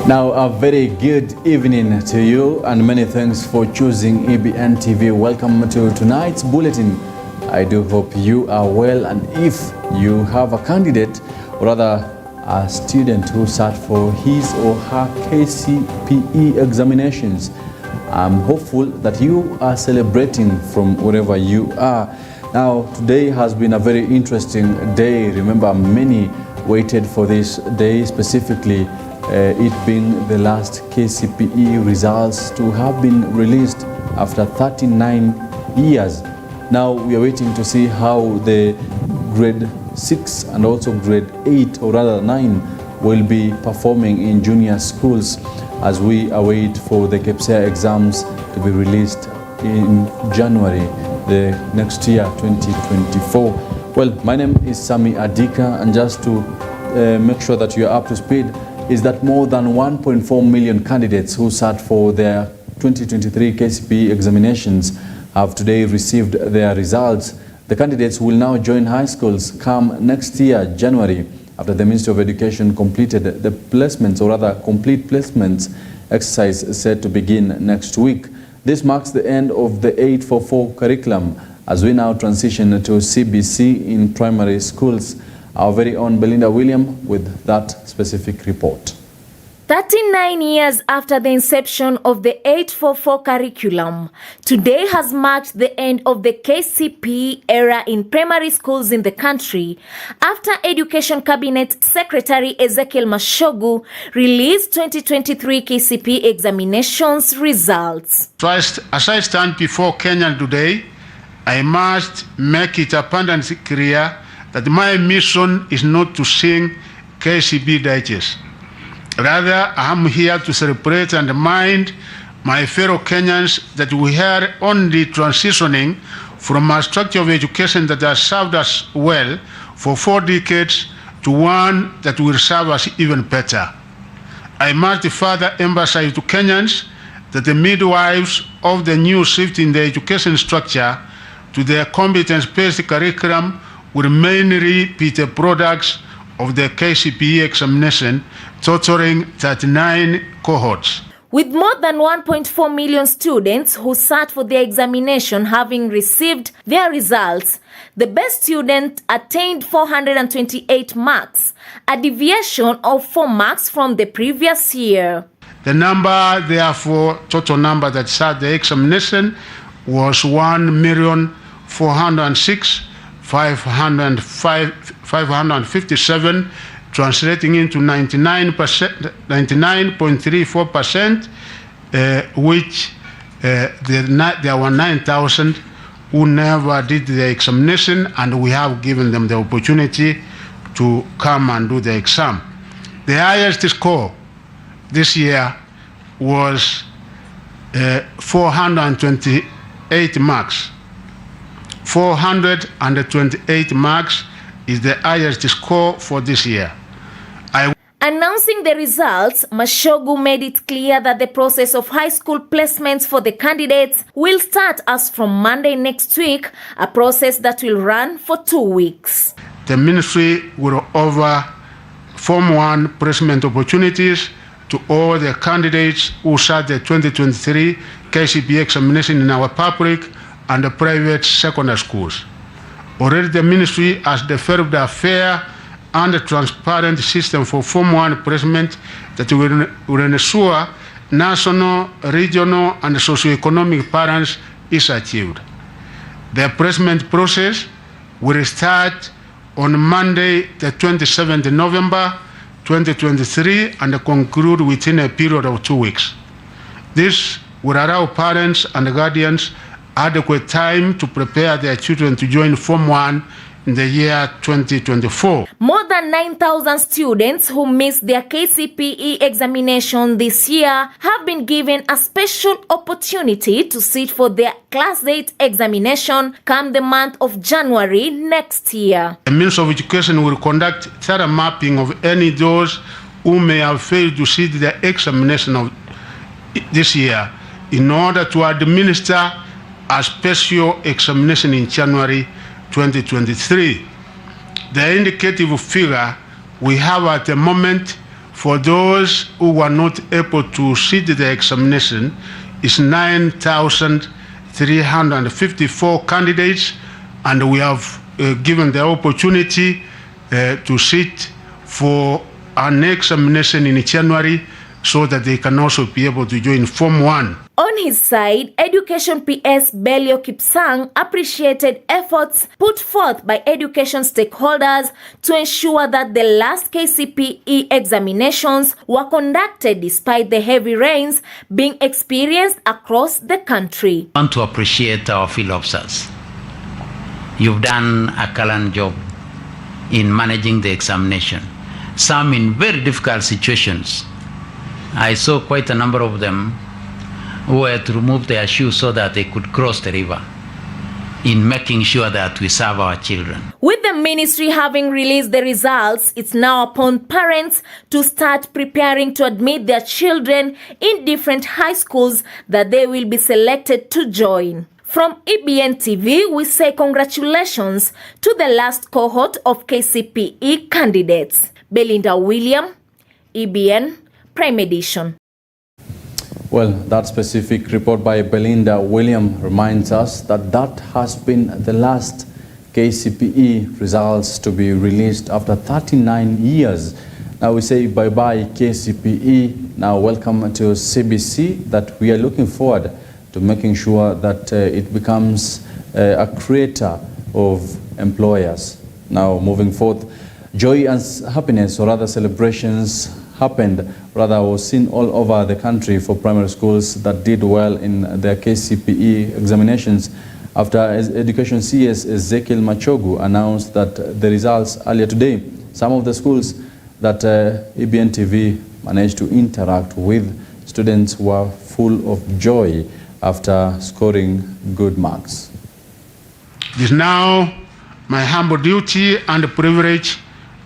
Now, a very good evening to you and many thanks for choosing EBN TV. Welcome to tonight's bulletin. I do hope you are well, and if you have a candidate or rather a student who sat for his or her Kcpe examinations, I'm hopeful that you are celebrating from wherever you are. Now, today has been a very interesting day. Remember, many waited for this day, specifically it being the last Kcpe results to have been released after 39 years. Now we are waiting to see how the grade 6 and also grade 8 or rather 9 will be performing in junior schools as we await for the Kcpe exams to be released in January the next year, 2024. Well, my name is Sami Adika, and just to make sure that you are up to speed, is that more than 1.4 million candidates who sat for their 2023 Kcpe examinations have today received their results. The candidates will now join high schools come next year, January, after the Ministry of Education completed the placements, or rather complete placements exercise set to begin next week. This marks the end of the 844 curriculum as we now transition to CBC in primary schools. Our very own Belinda William with that specific report. 39 years after the inception of the 844 curriculum, today has marked the end of the Kcpe era in primary schools in the country after Education Cabinet Secretary Ezekiel Mashogu released 2023 Kcpe examinations results. First, as I stand before Kenya today, I must make it abundantly clear that my mission is not to sing Kcpe digest. Rather, I am here to celebrate and remind my fellow Kenyans that we are only transitioning from a structure of education that has served us well for 4 decades to one that will serve us even better. I must further emphasize to Kenyans that the midwives of the new shift in the education structure to the competence-based curriculum will mainly be the products of the Kcpe examination, totaling 39 cohorts. With more than 1.4 million students who sat for the examination having received their results, the best student attained 428 marks, a deviation of 4 marks from the previous year. The number, therefore, total number that sat the examination was 1,406,557, translating into 99.34%, which there were 9,000 who never did the examination, and we have given them the opportunity to come and do the exam. The highest score this year was 428 marks. 428 marks is the highest score for this year. Announcing the results, Mashogu made it clear that the process of high school placements for the candidates will start as from Monday next week, a process that will run for 2 weeks. The ministry will offer Form 1 placement opportunities to all the candidates who sat the 2023 Kcpe examination in our public and the private secondary schools. Already the ministry has developed a fair and a transparent system for Form 1 placement that will ensure national, regional, and socioeconomic balance is achieved. The placement process will start on Monday, the 27th November 2023, and conclude within a period of 2 weeks. This will allow parents and guardians adequate time to prepare their children to join Form 1 in the year 2024. More than 9,000 students who missed their Kcpe examination this year have been given a special opportunity to sit for their Class 8 examination come the month of January next year. The Ministry of Education will conduct thorough mapping of any those who may have failed to sit the examination of this year in order to administer a special examination in January 2023. The indicative figure we have at the moment for those who were not able to sit the examination is 9,354 candidates, and we have given the opportunity to sit for an examination in January so that they can also be able to join Form 1. On his side, Education PS Belio Kipsang appreciated efforts put forth by education stakeholders to ensure that the last KCPE examinations were conducted despite the heavy rains being experienced across the country. I want to appreciate our field officers. You've done a gallant job in managing the examination, some in very difficult situations. I saw quite a number of them who had to remove their shoes so that they could cross the river in making sure that we serve our children. With the ministry having released the results, it's now upon parents to start preparing to admit their children in different high schools that they will be selected to join. From EBN TV, we say congratulations to the last cohort of KCPE candidates. Belinda William, EBN Prime Edition. Well, that specific report by Belinda William reminds us that that has been the last KCPE results to be released after 39 years. Now we say bye-bye KCPE. Now welcome to CBC, that we are looking forward to making sure that it becomes a creator of employers. Now moving forth, joy and happiness, or rather celebrations, was seen all over the country for primary schools that did well in their KCPE examinations after Education CS Ezekiel Machogu announced that the results earlier today. Some of the schools that EBN TV managed to interact with, students were full of joy after scoring good marks. It is now my humble duty and privilege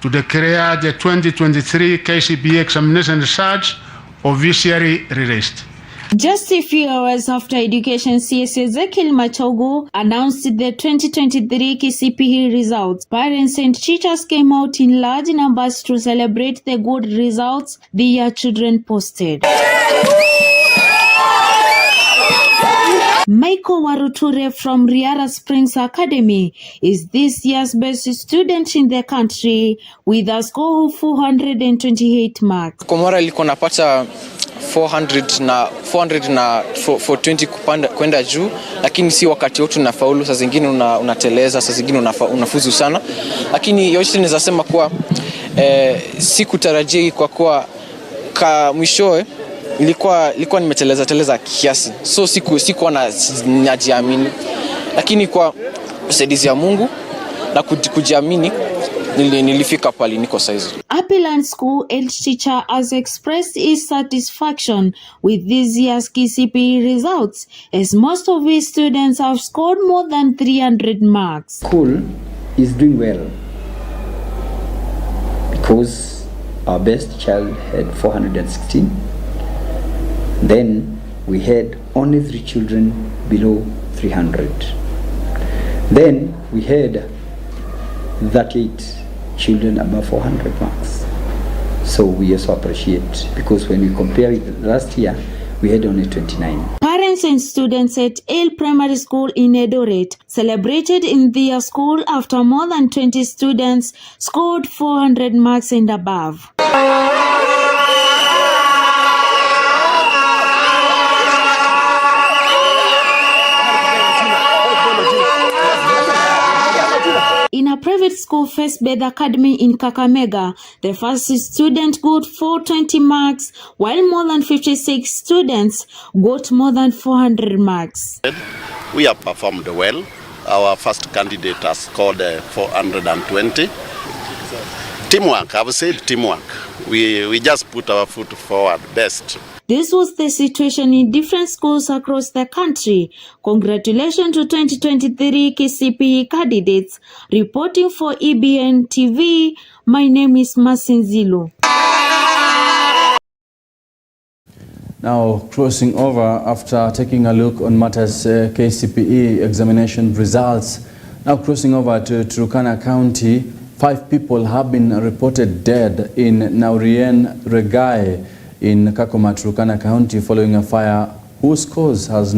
to declare the 2023 KCPE examination results officially released. Just a few hours after Education CS Ezekiel Machogu announced the 2023 Kcpe results, parents and teachers came out in large numbers to celebrate the good results their children posted. Michael Waruture from Riara Springs Academy is this year's best student in the country with a score of 428 marks. Komora liko napata 400 na 420 kupanda kwenda juu, lakini si wakati wote unafaulu, saa zingine unateleza, saa zingine unafuzu sana, lakini yote naweza sema kuwa sikutarajia kwa kuwa mwishowe ilikuwa nimeteleza kiasi, so sikuwa najiamini, lakini kwa usaidizi ya Mungu na kujiamini nilifika pale niko saizi. Appellant School head teacher has expressed his satisfaction with this year's Kcpe results, as most of his students have scored more than 300 marks. School is doing well because our best child had 416. Then we had only 3 children below 300. Then we had 38 children above 400 marks. So we also appreciate, because when we compare with last year, we had only 29. Parents and students at Ale Primary School in Eldoret celebrated in their school after more than 20 students scored 400 marks and above. In a private school, First Beth Academy in Kakamega, the first student got 420 marks, while more than 56 students got more than 400 marks. We have performed well. Our first candidate has scored 420. Teamwork, I would say teamwork. We just put our foot forward best. This was the situation in different schools across the country. Congratulations to 2023 KCPE candidates. Reporting for EBN TV, my name is Masinzilo. Now, crossing over after taking a look on matters KCPE examination results. Now crossing over to Turkana County, 5 people have been reported dead in Naurien Regai in Kakuma, Turkana County following a fire whose cause has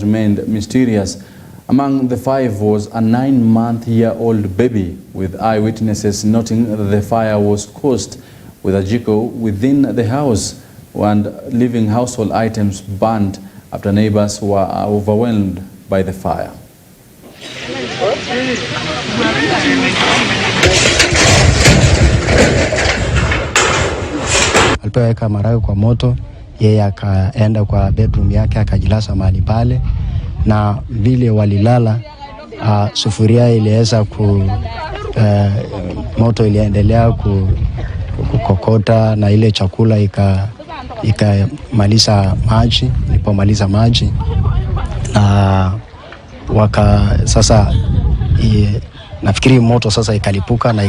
remained mysterious. Among the 5 was a 9-month-old baby, with eyewitnesses noting that the fire was caused with a jiko within the house and leaving household items burnt after neighbors were overwhelmed by the fire. Alipoweka maharagwe kwa moto, yeye akaenda kwa bedroom yake akajilasa mahali pale, na vile walilala sufuria iliweza moto iliendelea kukokota na ile chakula ikamaliza maji. Ilipomaliza maji sasa nafikiri moto sasa ikalipuka na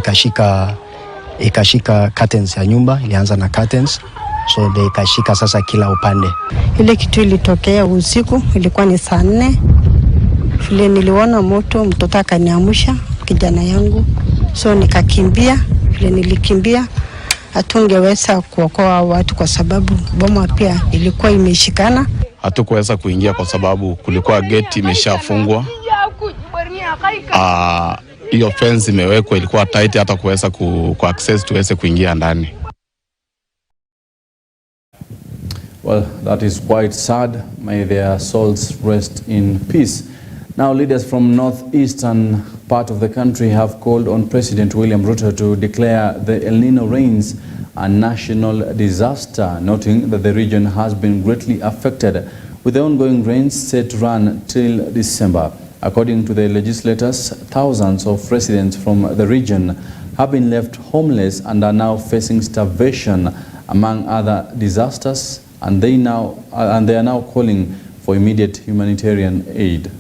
ikashika curtains ya nyumba. Ilianza na curtains, so ikashika sasa kila upande. Ile kitu ilitokea usiku, ilikuwa ni saa 4. Vile niliona moto, mtoto akaniamsha kijana yangu, so nikakimbia. Vile nilikimbia, hatungeweza kuokoa watu kwa sababu boma pia ilikuwa imeshikana. Hatukuweza kuingia kwa sababu kulikuwa gate imeshafungwa. Hiyo fence imewekwa, ilikuwa tight, hata kuweza access tuweze kuingia ndani. Well, that is quite sad. May their souls rest in peace. Now, leaders from northeastern part of the country have called on President William Ruto to declare the El Nino rains a national disaster, noting that the region has been greatly affected with the ongoing rains set to run till December. According to the legislators, thousands of residents from the region have been left homeless and are now facing starvation, among other disasters, and they are now calling for immediate humanitarian aid.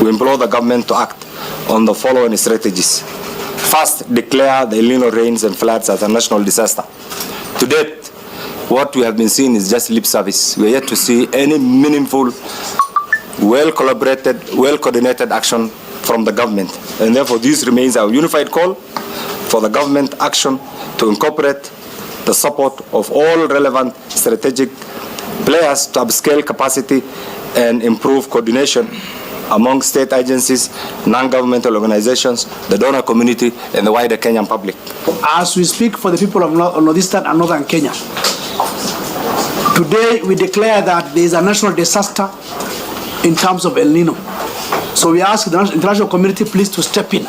We implore the government to act on the following strategies. First, declare the El Nino rains and floods as a national disaster. To date, what we have been seeing is just lip service. We are yet to see any meaningful, well-collaborated, well-coordinated action from the government. And therefore, this remains our unified call for the government action to incorporate the support of all relevant strategic players to upscale capacity and improve coordination among state agencies, non-governmental organizations, the donor community, and the wider Kenyan public. As we speak for the people of northeastern and northern Kenya, today we declare that there is a national disaster in terms of El Nino. So we ask the international community please to step in.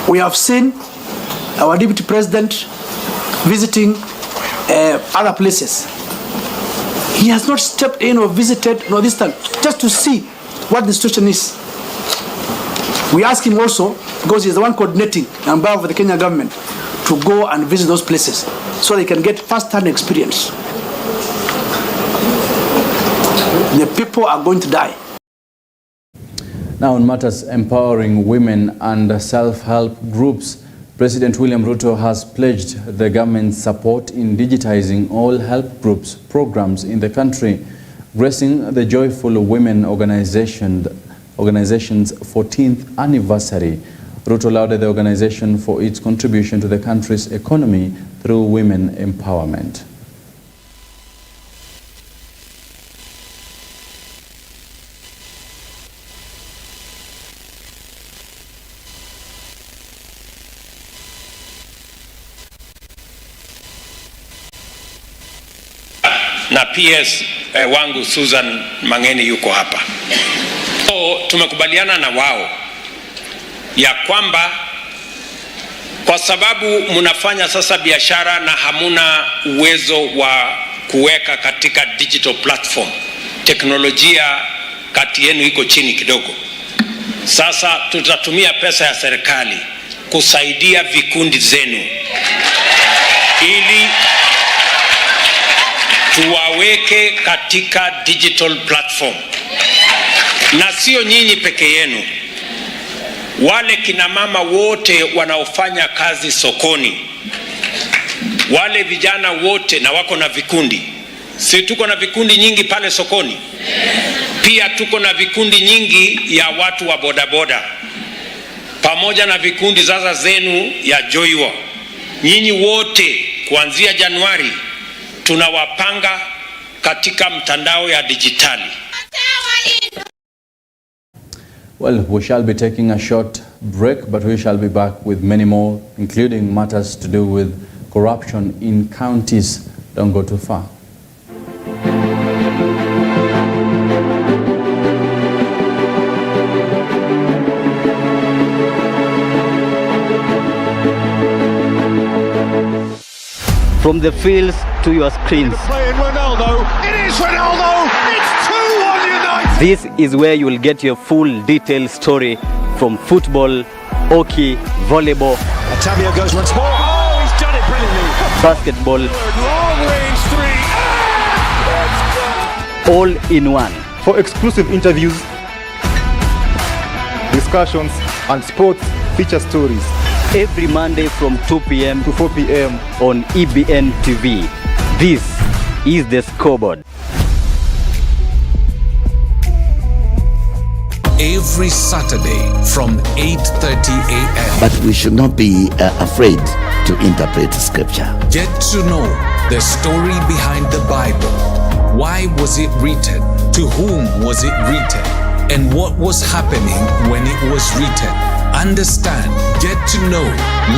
We have seen our deputy president visiting other places. He has not stepped in or visited northeastern just to see what the situation is. We ask him also, because he's the one coordinating on behalf of the Kenya government, to go and visit those places so they can get first-hand experience. The people are going to die. Now, on matters empowering women and self-help groups, President William Ruto has pledged the government's support in digitizing all help groups programs in the country, gracing the Joyful Women Organization's 14th anniversary. Ruto lauded the organization for its contribution to the country's economy through women empowerment. Na PS wangu Susan Mangeni yuko hapa. So, tumekubaliana na wao ya kwamba kwa sababu mnafanya sasa biashara na hamuna uwezo wa kuweka katika digital platform, teknolojia kati yenu iko chini kidogo. Sasa tutatumia pesa ya serikali kusaidia vikundi zenu ili tuwaweke katika digital platform. Na sio nyinyi peke yenu, wale kina mama wote wanaofanya kazi sokoni, wale vijana wote na wako na vikundi. Si tuko na vikundi nyingi pale sokoni? Pia tuko na vikundi nyingi ya watu wa bodaboda pamoja na vikundi sasa zenu ya Joiwa. Nyinyi wote kuanzia Januari tunawapanga katika mtandao ya dijitali. Well, we shall be taking a short break, but we shall be back with many more, including matters to do with corruption in counties. Don't go too far. From the fields to your screens. Ronaldo. It is Ronaldo. It's 2-1 United. This is where you will get your full detailed story from football, hockey, volleyball. Otavio goes once more. Oh, he's done it brilliantly. Basketball. Long range three. All in one. For exclusive interviews, discussions, and sports feature stories. Every Monday from 2 p.m. to 4 p.m. on EBN TV. This is the scoreboard. Every Saturday from 8:30 a.m. But we should not be afraid to interpret scripture. Get to know the story behind the Bible. Why was it written? To whom was it written? And what was happening when it was written? Understand, get to know,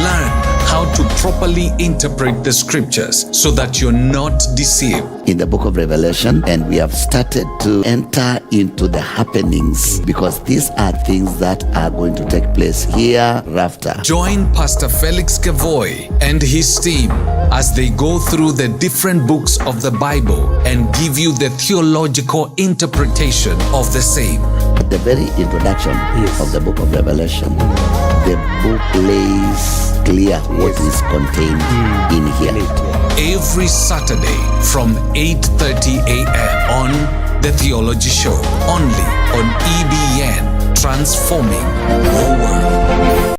learn how to properly interpret the scriptures so that you're not deceived. In the book of Revelation, and we have started to enter into the happenings because these are things that are going to take place hereafter. Join Pastor Felix Kavoy and his team as they go through the different books of the Bible and give you the theological interpretation of the same. At the very introduction of the book of Revelation, the book lays clear what is contained in here. Every Saturday from 8:30 a.m. on The Theology Show, only on EBN, transforming your world.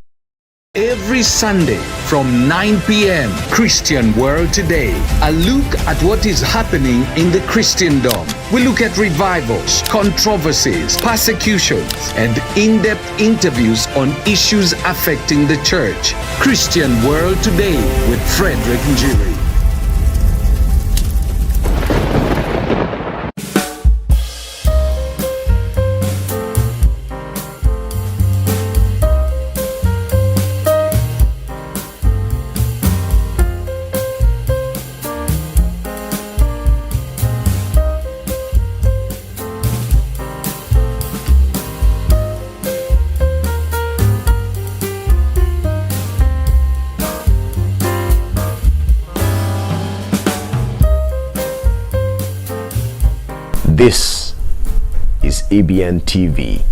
Every Sunday from 9 p.m. Christian World Today, a look at what is happening in the Christendom. We look at revivals, controversies, persecutions, and in-depth interviews on issues affecting the church. Christian World Today with Frederick Njiri. This is EBN TV,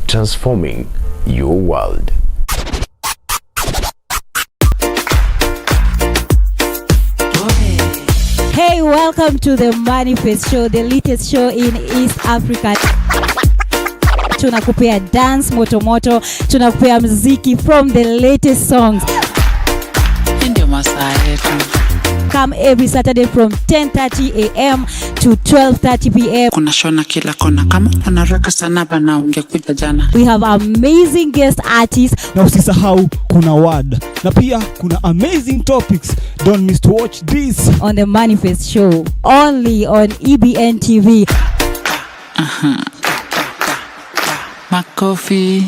transforming your world. Hey, welcome to the Manifest Show, the latest show in East Africa. Tunakupea dance moto, tunakupea muziki from the latest songs. Ndio masaa yetu. Come every Saturday from 10:30 a.m. to 12:30 p.m. Kuna shona kila kona, kama unareka sana bana ungekuja jana. We have amazing guest artists. Na usisahau kuna word. Na pia kuna amazing topics. Don't miss to watch this on the Manifest Show, only on EBN TV. Makofi.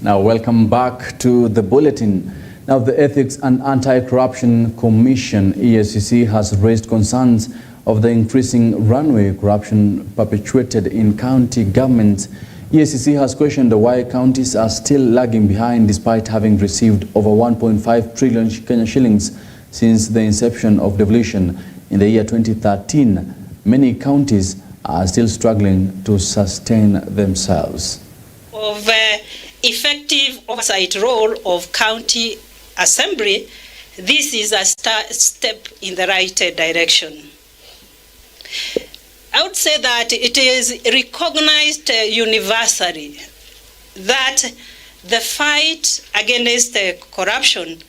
Now, welcome back to the bulletin. Now, the Ethics and Anti-Corruption Commission, EACC, has raised concerns of the increasing runway corruption perpetuated in county governments. EACC has questioned why counties are still lagging behind despite having received over 1.5 trillion Kenya shillings since the inception of devolution in the year 2013. Many counties are still struggling to sustain themselves. Of effective oversight role of county assembly, this is a step in the right direction. I would say that it is recognized universally that the fight against corruption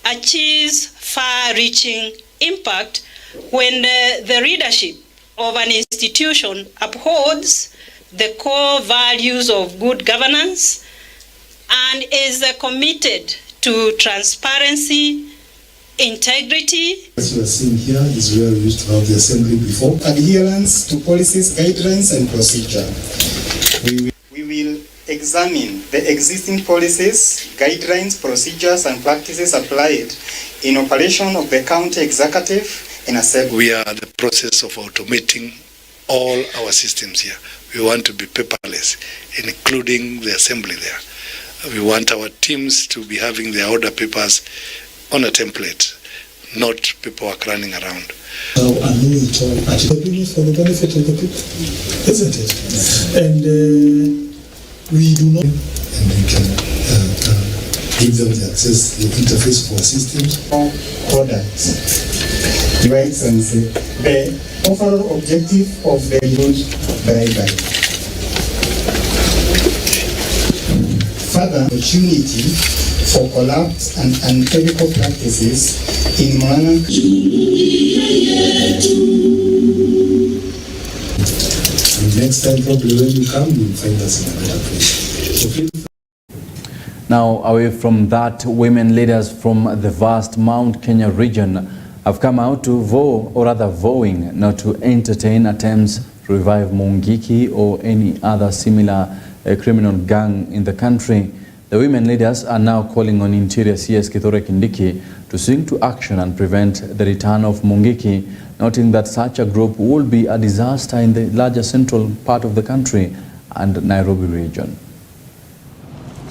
achieves far-reaching impact when the leadership of an institution upholds the core values of good governance and is committed to transparency, integrity. As you are seeing here is where we used to have the assembly before. Adherence to policies, guidelines and procedure. We will examine the existing policies, guidelines, procedures and practices applied in operation of the county executive in assembly. We are in the process of automating all our systems here. We want to be paperless, including the assembly there. We want our teams to be having their order papers on a template, not paperwork running around. Now, I know it all actually for the benefit of the people, isn't it? And we do not, and we can give them the access, the interface for systems. Products, Your Excellency, the overall objective of the use bribery. Further opportunity for collapse and unethical practices in manner. Next time, probably when you come, you'll find us in a better place. So please. Now, away from that, women leaders from the vast Mount Kenya region have come out to vow, or rather vowing, not to entertain attempts to revive Mungiki or any other similar criminal gang in the country. The women leaders are now calling on Interior CS Kithure Kindiki to swing to action and prevent the return of Mungiki, noting that such a group will be a disaster in the larger central part of the country and Nairobi region.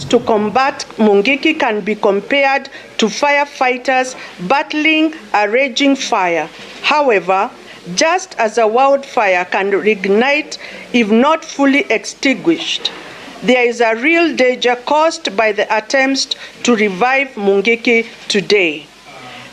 To combat Mungiki can be compared to firefighters battling a raging fire. However, just as a wildfire can reignite if not fully extinguished, there is a real danger caused by the attempts to revive Mungiki today.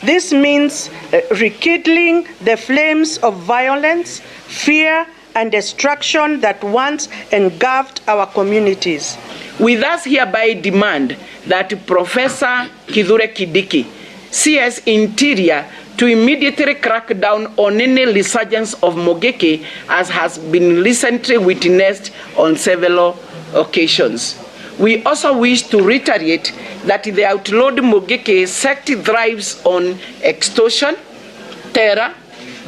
This means rekindling the flames of violence, fear, and destruction that once engulfed our communities. We thus hereby demand that Professor Kithure Kindiki, CS Interior, to immediately crack down on any resurgence of Mungiki, as has been recently witnessed on several occasions. We also wish to reiterate that the outlawed Mungiki sect thrives on extortion, terror,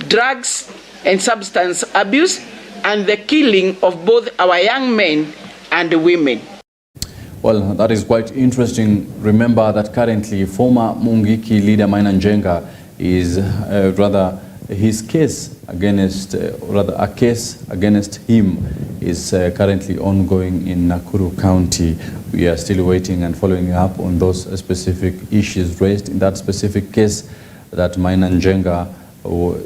drugs, and substance abuse, and the killing of both our young men and women. Well, that is quite interesting. Remember that currently former Mungiki leader Maina Njenga is his case against, a case against him is currently ongoing in Nakuru County. We are still waiting and following up on those specific issues raised in that specific case that Maina Njenga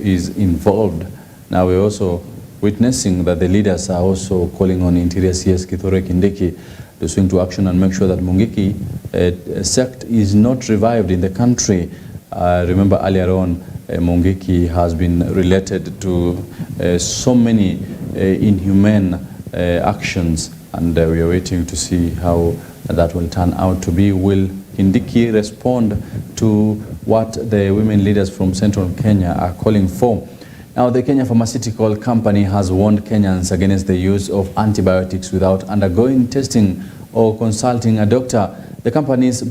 is involved. Now we're also witnessing that the leaders are also calling on Interior CS Kithure Kindiki to swing to action and make sure that Mungiki sect is not revived in the country. Remember earlier on, Mungiki has been related to so many inhumane actions, and we are waiting to see how that will turn out to be. Will Kindiki respond to what the women leaders from central Kenya are calling for? Now, the Kenya Pharmaceutical Company has warned Kenyans against the use of antibiotics without undergoing testing or consulting a doctor. The company's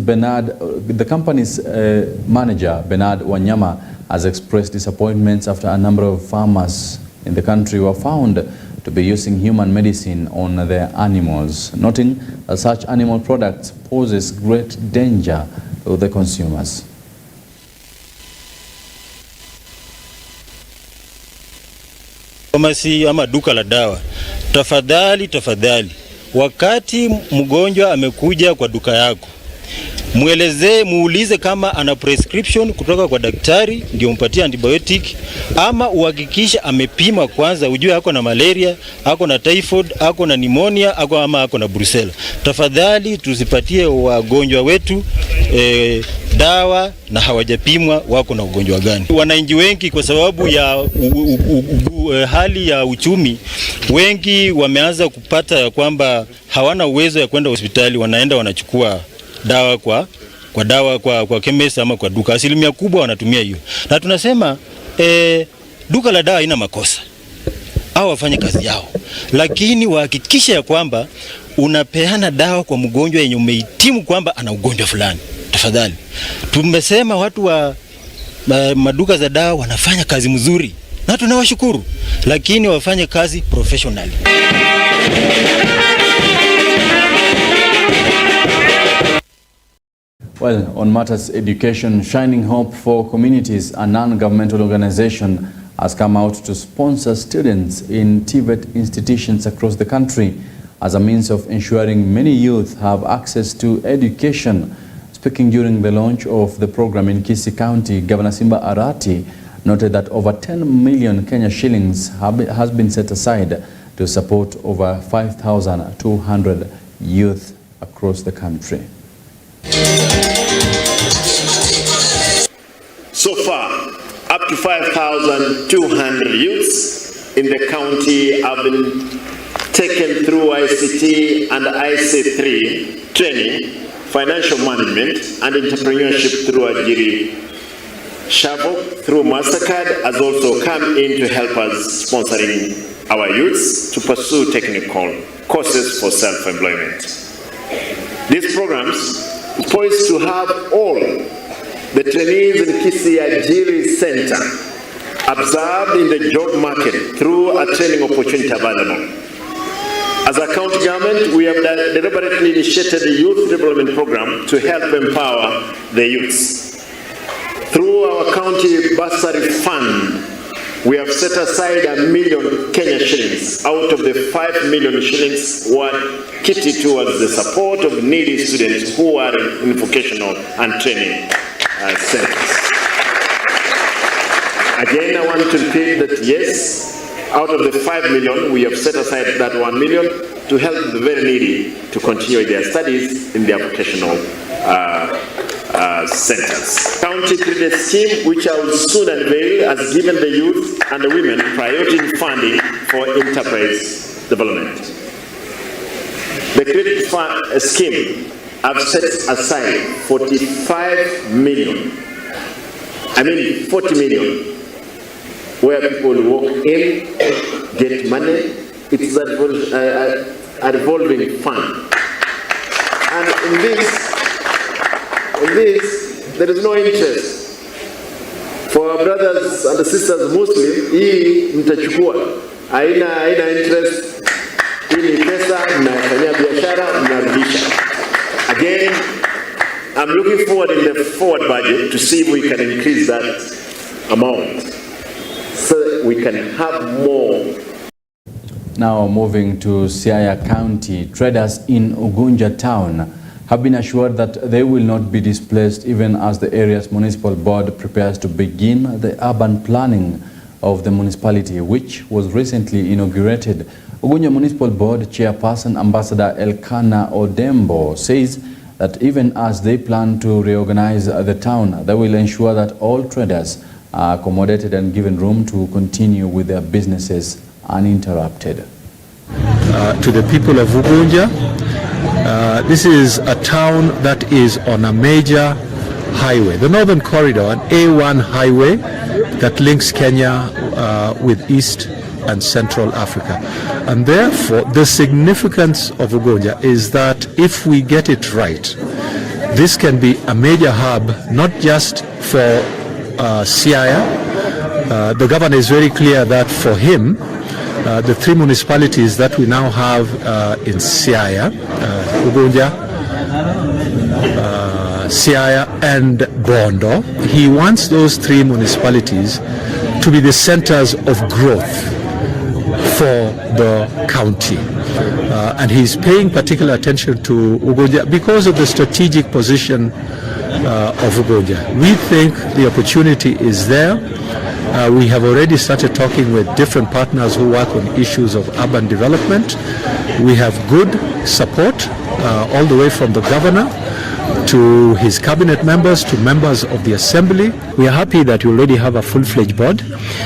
manager, Bernard Wanyama, has expressed disappointments after a number of farmers in the country were found to be using human medicine on their animals, noting that such animal products poses great danger to the consumers. Famasi ama duka la dawa, tafadhali, wakati mgonjwa amekuja kwa duka yako muulize kama ana prescription kutoka kwa daktari ndio mpatie antibiotic, ama uhakikisha amepima kwanza ujue ako na malaria, ako na typhoid, ako na pneumonia, ama ako na brucella. Tafadhali tusipatie wagonjwa wetu dawa na hawajapimwa wako na ugonjwa gani. Wananchi wengi kwa sababu ya hali ya uchumi, wengi wameanza kupata ya kwamba hawana uwezo ya kwenda hospitali, wanaenda wanachukua dawa kwa chemist ama kwa duka. Asilimia kubwa wanatumia hiyo. Na tunasema duka la dawa haina makosa, au wafanye kazi yao, lakini wahakikisha ya kwamba unapeana dawa kwa mgonjwa yenye umehitimu kwamba ana ugonjwa fulani. Tafadhali. Tumesema watu wa maduka za dawa wanafanya kazi mzuri na tunawashukuru, lakini wafanye kazi professionally. Well, on matters education, Shining Hope for Communities, a non-governmental organization, has come out to sponsor students in TVET institutions across the country as a means of ensuring many youth have access to education. Speaking during the launch of the program in Kcpe County, Governor Simba Arati noted that over 10 million Kenya shillings has been set aside to support over 5,200 youth across the country. So far, up to 5,200 youths in the county have been taken through ICT and IC3 training, financial management and entrepreneurship through Ajiri. Shavok through MasterCard has also come in to help us sponsoring our youths to pursue technical courses for self-employment. These programs are poised to have all the trainees in Kcpe Ajiri Center observed in the job market through a training opportunity available. As a county government, we have deliberately initiated a youth development program to help empower the youths. Through our county bursary fund, we have set aside 1 million Kenya shillings out of the 5 million shillings were kitted towards the support of needy students who are in vocational and training centers. Again, I want to repeat that yes, out of the 5 million, we have set aside that 1 million to help the very needy to continue their studies in their vocational centers. County credit scheme, which I will soon unveil, has given the youth and the women priority in funding for enterprise development. The credit scheme have set aside 45 million. 40 million. Where people walk in, get money. It's a revolving fund. And in this, there is no interest. For our brothers and sisters Muslim, hii mtachukua. Haina interest. Hii ni pesa, mnafanyia biashara, mnarudisha. Again, I'm looking forward in the forward budget to see if we can increase that amount, so we can have more. Now moving to Siaya County, traders in Ugunja town have been assured that they will not be displaced even as the area's municipal board prepares to begin the urban planning of the municipality, which was recently inaugurated. Ugunja Municipal Board Chairperson Ambassador Elkana Odembo says that even as they plan to reorganize the town, they will ensure that all traders are accommodated and given room to continue with their businesses uninterrupted. To the people of Ugunja, this is a town that is on a major highway, the Northern Corridor, an A1 highway that links Kenya with East and Central Africa. And therefore, the significance of Ugunja is that if we get it right, this can be a major hub, not just for Siaya. The governor is very clear that for him, the three municipalities that we now have in Siaya, Ugunja, Siaya and Bondo, he wants those three municipalities to be the centers of growth for the county. and he's paying particular attention to Ugonja because of the strategic position of Ugonja. We think the opportunity is there. We have already started talking with different partners who work on issues of urban development. We have good support all the way from the governor to his cabinet members, to members of the assembly. We are happy that we already have a full-fledged board,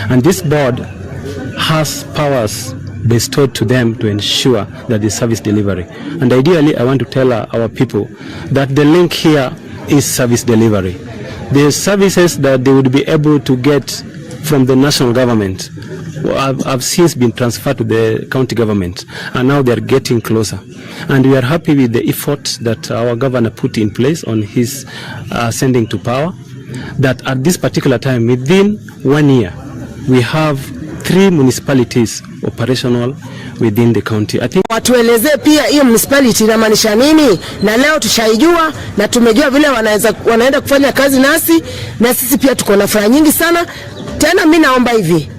and this board has powers bestowed to them to ensure that the service delivery. And ideally, I want to tell our people that the link here is service delivery. The services that they would be able to get from the national government have since been transferred to the county government, and now they are getting closer. And we are happy with the effort that our governor put in place on his ascending to power, that at this particular time, within 1 year, we have 3 municipalities operational within the county. I think watuelezee pia hiyo municipality inamaanisha nini, na leo tushaijua na tumejua vile wanaenda kufanya kazi nasi, na sisi pia tuko na furaha nyingi sana. Tena mimi naomba hivi,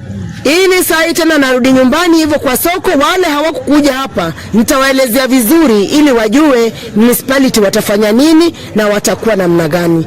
ili saa hii tena narudi nyumbani hivyo kwa soko, wale hawakukuja hapa nitawaelezea vizuri ili wajue municipality watafanya nini na watakuwa namna gani.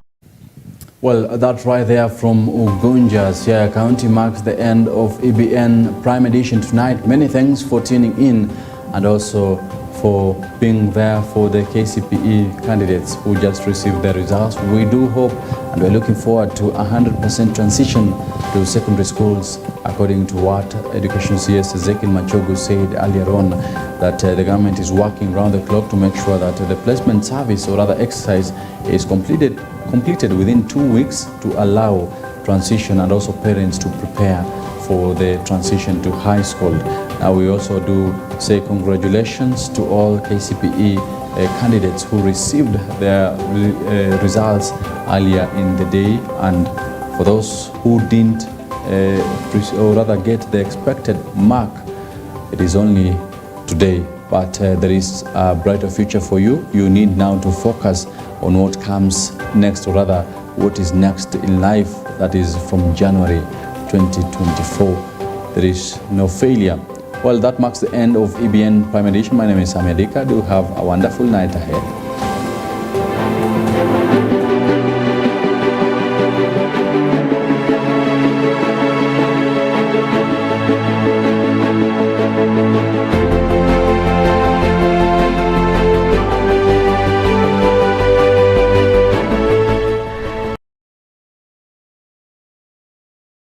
Well, that right there from Ugunja, Siaya County, marks the end of EBN Prime Edition tonight. Many thanks for tuning in and also for being there for the Kcpe candidates who just received their results. We do hope and we're looking forward to 100% transition to secondary schools, according to what Education CS Ezekiel Machogu said earlier on, that the government is working round the clock to make sure that the placement service or other exercise is completed within 2 weeks to allow transition and also parents to prepare for the transition to high school. Now we also do say congratulations to all Kcpe candidates who received their results earlier in the day, and for those who didn't or rather get the expected mark, it is only today, but there is a brighter future for you. You need now to focus on what comes next, or rather what is next in life, that is from January 2024. There is no failure. Well, that marks the end of EBN Prime Edition. My name is Sami Adika. Do have a wonderful night ahead.